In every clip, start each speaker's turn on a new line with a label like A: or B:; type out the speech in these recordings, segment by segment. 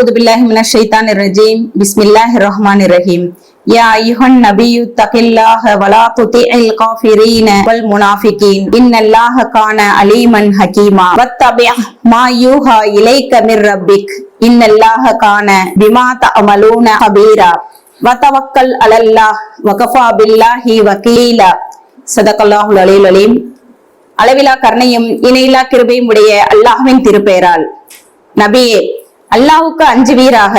A: أعوذ بالله من الشيطان الرجيم بسم الله الرحمن الرحيم يا أيها النبي اتق الله ولا تطع الكافرين والمنافقين إن الله كان عليما حكيما واتبع ما يوحى إليك من ربك إن الله كان بما تعملون خبيرا وتوكل على الله وكفى بالله وكيلا صدق الله العلي العليم. அளவிலா கருணையும் இணையில்லா கிருபையும் உடைய அல்லாஹ்வின் திருப்பெயரால் நபியே, அல்லாஹ்வுக்கு அஞ்சுவீராக,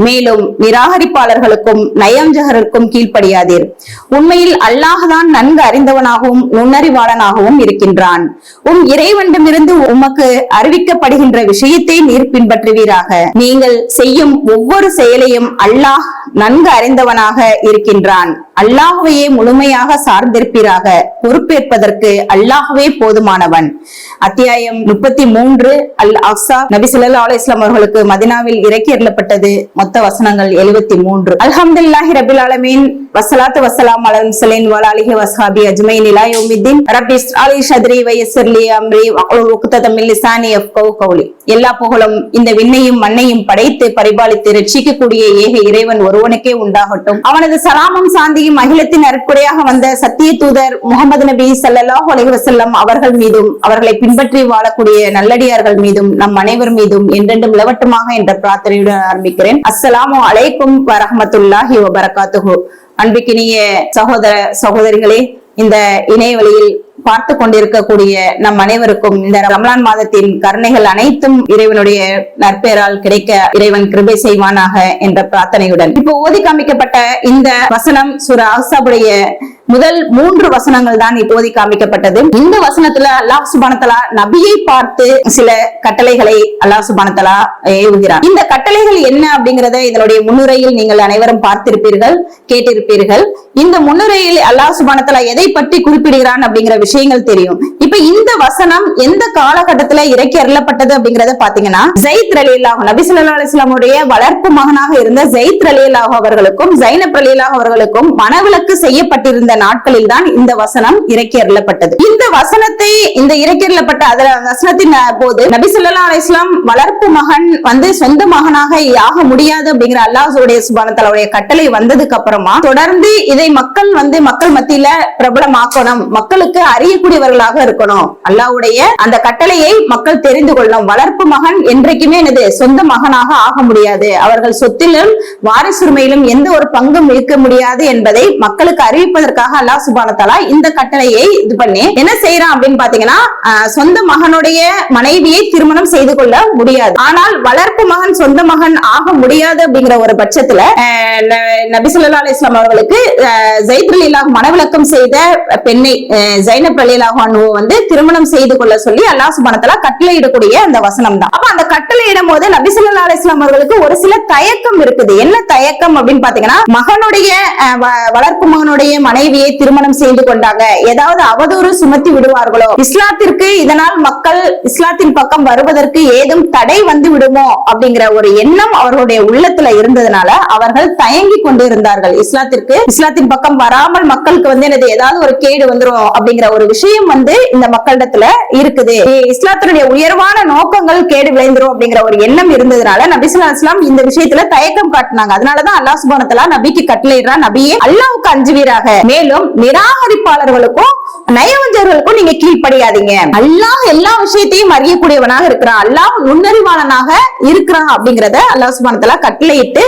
A: மேலும் நிராகரிப்பாளர்களுக்கும் நயவஞ்சகருக்கும் கீழ்ப்படியாதீர். உண்மையில் அல்லாஹ் தான் நன்கு அறிந்தவனாகவும் நுண்ணறிவாளனாகவும் இருக்கின்றான். இறைவனிடமிருந்து உமக்கு அறிவிக்கப்படுகின்ற விஷயத்தை நீர் பின்பற்றுவீராக. நீங்கள் செய்யும் ஒவ்வொரு செயலையும் அல்லாஹ் நன்கு அறிந்தவனாக இருக்கின்றான். அல்லாஹ்வையே முழுமையாக சார்ந்திருப்பீராக. பொறுப்பேற்பதற்கு அல்லாஹ்வே போதுமானவன். அத்தியாயம் 33 அல் அக்ஸா. நபி ஸல்லல்லாஹு அலைஹி வஸல்லம் அவர்களுக்கு மதீனாவில் இறக்கி அருளப்பட்டது. மொத்த வசனங்கள் 73. அல்ஹம்துலில்லாஹி ரப்பில் ஆலமீன் வஸ்ஸலாத்து வஸ்ஸலாமு அலா முர்ஸலீன் வ அலிஹி வஸ்ஹாபி அஜ்மஈன் இலா யௌமித்தீன். ரப்பி இஸ்அலி ஷத்ரி வ யஸ்ஸிர் லி அம்ரி வஹ்லுல் உக்ததம் மின் லிசானி யஃப்கஹு கௌலி. எல்லா புகழும் இந்த விண்ணையும் மண்ணையும் படைத்து பரிபாலித்து ரட்சிக்கக்கூடிய ஏக இறைவன் ஒருவனுக்கே உண்டாகட்டும். அவனது சலாமும் சாந்தியும் அகிலத்தின் அருட்கொடையாக வந்த சத்திய தூதர் முகமது நபி ஸல்லல்லாஹு அலைஹி வஸல்லம் அவர்கள் மீதும் அவர்களை பின்பற்றி வாழக்கூடிய நல்லடியார்கள் மீதும் நம் அனைவர் மீதும் என்றென்றும் நிலவட்டுமாக என்ற பிரார்த்தனையுடன் ஆரம்பிக்கிறேன். அஸ்ஸலாமு அலைக்கும் வரஹ்மத்துல்லாஹி வபரகாத்துஹு. அன்பிக்கினிய சகோதர சகோதரிகளே, இந்த இணையவழியில் பார்த்து கொண்டிருக்கக்கூடிய நம் அனைவருக்கும் இந்த ரமலான் மாதத்தின் கருணைகள் அனைத்தும் இறைவனுடைய நற்பெயரால் கிடைக்க இறைவன் கிருபை செய்வானாக என்ற பிரார்த்தனையுடன் இப்போ ஓதி காமிக்கப்பட்ட இந்த வசனம் சூரா அஹ்ஸாபுடைய முதல் 3 வசனங்கள் தான் இப்போதி காமிக்கப்பட்டது. இந்த வசனத்துல அல்லாஹ் சுப்ஹானஹு வ தஆலா நபியை பார்த்து சில கட்டளைகளை அல்லாஹ் சுப்ஹானஹு வ தஆலா ஏவுகிறார். இந்த கட்டளைகள் என்ன அப்படிங்கறத இதனுடைய முன்னுரையில் நீங்கள் அனைவரும் பார்த்திருப்பீர்கள், கேட்டிருப்பீர்கள். இந்த முன்னுரையில் அல்லாஹ் சுப்ஹானஹு வ தஆலா எதை பற்றி குறிப்பிடுகிறான் அப்படிங்கிற விஷயங்கள் தெரியும். இப்ப இந்த வசனம் எந்த காலகட்டத்துல இறக்கி அருளப்பட்டது அப்படிங்கறத பாத்தீங்கன்னா, ஸைத் ரலியல்லாஹு நபி ஸல்லல்லாஹு அலைஹி வஸல்லம் உடைய வளர்ப்பு மகனாக இருந்த ஸைத் ரலியல்லாஹு அவர்களுக்கும் ஸைனப் ரலியல்லாஹு அவர்களுக்கும் மனவிலக்கு செய்யப்பட்டிருந்த நாட்களில் தான் இந்த வசனம் இறக்கி அருளப்பட்டது. இந்த வசனத்தை இந்த இறக்கி அருளப்பட்ட வசனத்தின் போது நபி ஸல்லல்லாஹு அலைஹி வஸல்லம் வளர்ப்பு மகன் சொந்த மகனாக ஆக முடியாது அப்படிங்கிற அல்லாஹ் சுப்ஹானஹு வ தஆலாவுடைய கட்டளை வந்ததுக்கு அப்புறமா தொடர்ந்து இதை மக்கள் மக்கள் மத்தியில பிரபலமாக்கணும், மக்களுக்கு அறியக்கூடியவர்களாக இருக்கணும், அல்லாஹ்வுடைய அந்த கட்டளையை மக்கள் தெரிந்து கொள்ளணும். வளர்ப்பு மகன் என்றைக்குமே சொந்த மகனாக ஆக முடியாது, அவர்கள் சொத்திலும் வாரிசுரிமையிலும் எந்த ஒரு பங்கும் இருக்க முடியாது என்பதை மக்களுக்கு அறிவிப்பதற்காக அல்லாஹ் சுப்ஹானஹு வ தஆலா இந்த கட்டளையை இது பண்ணி என்ன செய்யறான் அப்படின்னு பாத்தீங்கன்னா, சொந்த மகனுடைய மனைவியை திருமணம் செய்து கொள்ள முடியாது. ஆனால் வளர்ப்பு மகன் சொந்த மகன் ஆக முடியாது அப்படிங்கிற ஒரு பட்சத்துல நபி ஸல்லல்லாஹு அலைஹி வஸல்லம் அவர்களுக்கு ஸைத் ரலியல்லாஹு மனவிலக்கம் செய்த பெண்ணை ஸைனப் ரலியல்லாஹு அன்ஹு திருமணம் செய்து கொள்ள சொல்லி அல்லாஹ் சுப்ஹானஹு வ தஆலா கட்டளையிடக்கூடிய அந்த வசனம் தான். அப்ப அந்த கட்டளையிடும் போது நபி ஸல்லல்லாஹு அலைஹி வஸல்லம் அவர்களுக்கு ஒரு சில தயக்கம் இருக்குது. என்ன தயக்கம் அப்படின்னு பாத்தீங்கன்னா, மகனுடைய வளர்ப்பு மகனுடைய மனைவியை திருமணம் செய்து கொண்டாங்க, ஏதாவது அவதூறு சுமத்தி விடுவார்களோ, இஸ்லாத்திற்கு இதனால் மக்கள் இஸ்லாத்தின் பக்கம் வருவதற்கு ஏதும் தடை வந்து விடுமோ அப்படிங்கிற ஒரு எண்ணம் அவர்களுடைய உள்ளத்துல இருந்ததுனால அவர்கள் தயங்கி கொண்டு இருந்தார்கள். இஸ்லாத்தின் பக்கம் வராமல் மக்களுக்கு ஏதாவது ஒரு கேடு வந்துரும் அப்படிங்கிற ஒரு விஷயம் இந்த மக்களிடத்துல இருக்குது. இஸ்லாத்தினுடைய உயர்வான நோக்கங்கள் கேடு விளைந்துரும் அப்படிங்கிற ஒரு எண்ணம் இருந்ததுனால நபி ஸல்லல்லாஹு அலைஹி வஸல்லம் இந்த விஷயத்துல தயக்கம் காட்டினாங்க. அதனாலதான் அல்லாஹ் சுப்ஹானஹு வ தஆலா நபிக்கு கட்டளையிடுறான், நபியே அல்லாஹ்வுக்கு அஞ்சுவீராக, மேலும் நிராகரிப்பாளர்களுக்கும் நயவஞ்சகர்களுக்கும் நீங்க கீழ்ப்படியாதீங்க. அல்லாஹ் எல்லா விஷயத்தையும் அறியக்கூடியவனாக இருக்கிறான், அல்லாஹ் நுண்ணறிவாளனாக இருக்கிறான் அப்படிங்கறத அல்லாஹ் சுப்ஹானஹு வ தஆலா கட்டளையிட்டு,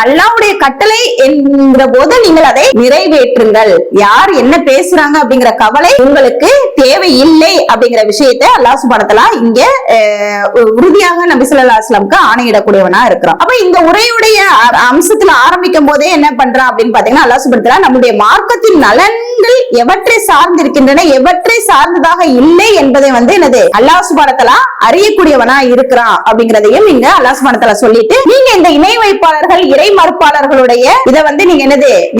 A: அல்லாஹ்வுடைய கட்டளை என்கிற போது நீங்கள் அதை நிறைவேற்றுங்கள். யார் என்ன பேசுறாங்க அப்படிங்கிற கவலை உங்களுக்கு தேவையில்லை அப்படிங்கிற விஷயத்தை அல்லாஹ் சுப்ஹானஹு வ தஆலா இங்க உறுதியாக நபி ஸல்லல்லாஹு அலைஹி வஸல்லம் ஆணையிடக்கூடியவனா இருக்கிறான். அப்ப இந்த உரையுடைய அம்சத்துல ஆரம்பிக்கும் போதே என்ன பண்றான் அப்படின்னு பாத்தீங்கன்னா, அல்லாஹ் சுப்ஹானஹு வ தஆலா நம்முடைய மார்க்கத்தின் நலன்கள் எவற்றை சார்ந்திருக்கின்றன, எவற்றை சார்ந்ததாக இல்லை என்பதை அல்லாஹ் சுப்ஹானஹு வ தஆலா அறியக்கூடியவனா இருக்கிறான் அப்படிங்கறதையும் இங்க அல்லாஹ் சுப்ஹானஹு வ தஆலா சொல்லிட்டு, நீங்க இந்த இணை வைப்பாளர்கள் இறை மறுப்பாளர்களுடைய இதை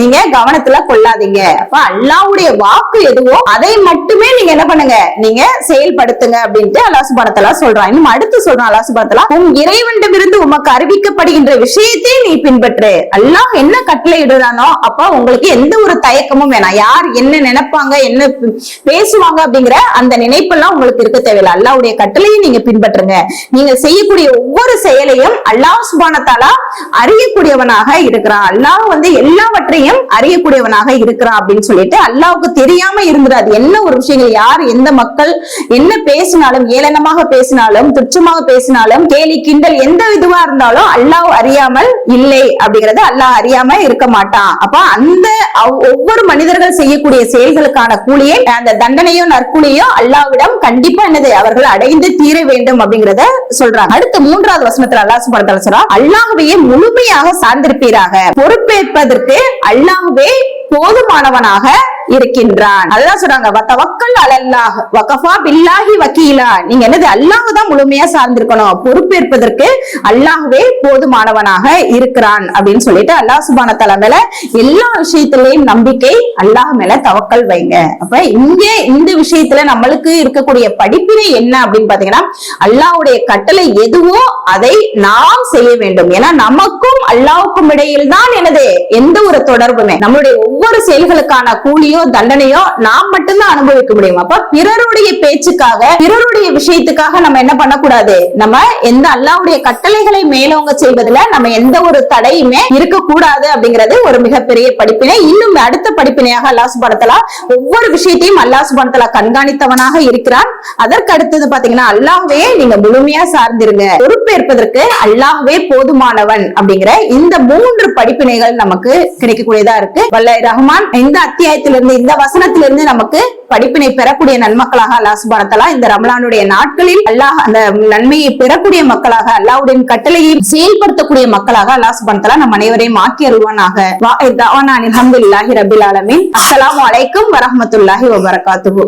A: நீங்க கவனத்துல கொள்ளாதீங்க. அப்ப அல்லாஹ்வுடைய வாக்கு எதுவோ அதை மட்டுமே நீங்க என்ன பண்ணுங்க, நீங்க செயல்படுத்துங்க அப்படின்ட்டு அல்லாஹ் சுப்ஹானஹு வ தஆலா சொல்றான். இன்னும் அடுத்து சொல்றான் அல்லாஹ் சுப்ஹானஹு வ தஆலா, இறைவனிடமிருந்து உமக்கு அறிவிக்கப்படுகின்ற விஷயத்தை நீ பின்பற்று. அல்லாஹ் என்ன கட்டளை இடுறானோ அப்ப உங்களுக்கு எந்த ஒரு தயக்கமும் வேணாம். யார் என்ன நினைப்பாங்க, என்ன பேசுவாங்க அப்படிங்கிற அந்த நினைப்பெல்லாம் உங்களுக்கு இருக்க தேவையில்லை. அல்லாஹ்வுடைய கட்டளையை நீங்க பின்பற்றுங்க. நீங்க செய்யக்கூடிய ஒவ்வொரு செயலையும் அல்லாஹ் சுப்ஹானஹு வ தஆலா அறியக்கூடியவனாக இருக்கிறான். அல்லாஹ் எல்லாவற்றையும் அறியக்கூடியவனாக இருக்கிறான் அப்படின்னு சொல்லிட்டு அல்லாஹ்வுக்கு தெரியாம இருந்துடாது. என்ன ஒரு விஷயங்கள், யார் எந்த மக்கள் என்ன பேசினாலும், ஏளனமாக பேசினாலும், துச்சமாக பேசினாலும், கேலி கிண்டல் எந்த இதுவா இருந்தாலும் அல்லாஹ் அறியாமல் இல்லை அப்படிங்கறது அல்லாஹ் அறியாம இருக்க மாட்டான். அப்ப அந்த ஒவ்வொரு மனிதர்கள் செய்யக்கூடிய செயல்களுக்கான கூலியை, அந்த தண்டனையோ நற்கூலியோ அல்லாஹ்விடம் கண்டிப்பா என்னது அவர்கள் அடைந்து தீர வேண்டும் அப்படிங்கறத சொல்றாங்க. அடுத்து 3வது வசனத்துல அல்லாஹ் சுப்ஹானஹு வ தஆலா சொல்றான், அல்லாஹ்வையே முழுமையாக சார்ந்திருப்பீராக, பொறுப்பேற்பதற்கு அல்லாஹ்வே போதுமானவனாக இருக்கின்றான். அதுதான் சொல்றாங்க, வதவக்கல் அலல்லாஹ் வகஃபா பில்லாஹி வக்கீலா. நீங்க என்னது அல்லாஹ் தான் முழுமையா சார்ந்திருக்கணும், பொறுப்பேற்பதற்கு அல்லாஹ்வே போதுமானவனாக இருக்கிறான் அப்படின்னு சொல்லிட்டு அல்லாஹ் சுப்ஹானஹு வ தஆலா மேல எல்லா விஷயத்திலையும் நம்பிக்கை, அல்லாஹ் மேல தவக்கல் வைங்க. அப்ப இங்கே இந்த விஷயத்துல நம்மளுக்கு இருக்கக்கூடிய படிப்பினை என்ன அப்படின்னு பாத்தீங்கன்னா, அல்லாஹ்வுடைய கட்டளை எதுவோ அதை நாம் செய்ய வேண்டும். ஏன்னா நமக்கும் அல்லாஹ்வுக்கும் இடையில் தான் என்னது எந்த ஒரு தொடர்புமே, நம்மளுடைய ஒவ்வொரு செயல்களுக்கான கூலியோ தண்டனையோ நாம் மட்டும்தான் அனுபவிக்க முடியும். அப்ப பிறருடைய பேச்சுக்காக, பிறருடைய விஷயத்துக்காக நம்ம என்ன பண்ணக்கூடாது, நம்ம எந்த அல்லாஹ்வுடைய கட்டளைகளை மேலோங்க செய்வதில் நம்ம எந்த ஒரு தடையுமே இருக்கக்கூடாது அப்படிங்கிறது ஒரு மிகப்பெரிய படிப்பினை. இன்னும் அடுத்த படிப்பினையாக அல்லாஹ் சுப்ஹானஹு வ தஆலா ஒவ்வொரு விஷயத்தையும் அல்லாஹ் சுப்ஹானஹு வ தஆலா கண்காணித்தவனாக இருக்கிறான். அதற்கு அடுத்தது பாத்தீங்கன்னா, அல்லாஹ்வே நீங்க முழுமையா சார்ந்திருங்க, பொறுப்பேற்பதற்கு அல்லாஹ்வே போதுமானவன் அப்படிங்கிற இந்த 3 படிப்பினைகள் நமக்கு கிடைக்கக்கூடியதா இருக்கு. வல்ல ரஹ்மான் இந்த அத்தியாயத்திலிருந்து, இந்த வசனத்திலிருந்து நமக்கு படிப்பினை பெறக்கூடிய நன்மக்களாக அல்லாஹ் சுப்ஹானஹு வ தஆலா இந்த ரமலானுடைய நாட்களில் அல்லாஹ் அந்த நன்மையை பெறக்கூடிய மக்களாக, அல்லாஹ்வுடைய கட்டளையை செயல்படுத்தக்கூடிய மக்களாக அல்லாஹ் சுப்ஹானஹு வ தஆலா நம் அனைவரையும் ஆக்கி அருள்வானாக. அல்ஹம்துலில்லாஹி ரப்பில் ஆலமீன். அஸ்ஸலாமு அலைக்கும் வரஹ்மத்துல்லாஹி வபரகாத்துஹு.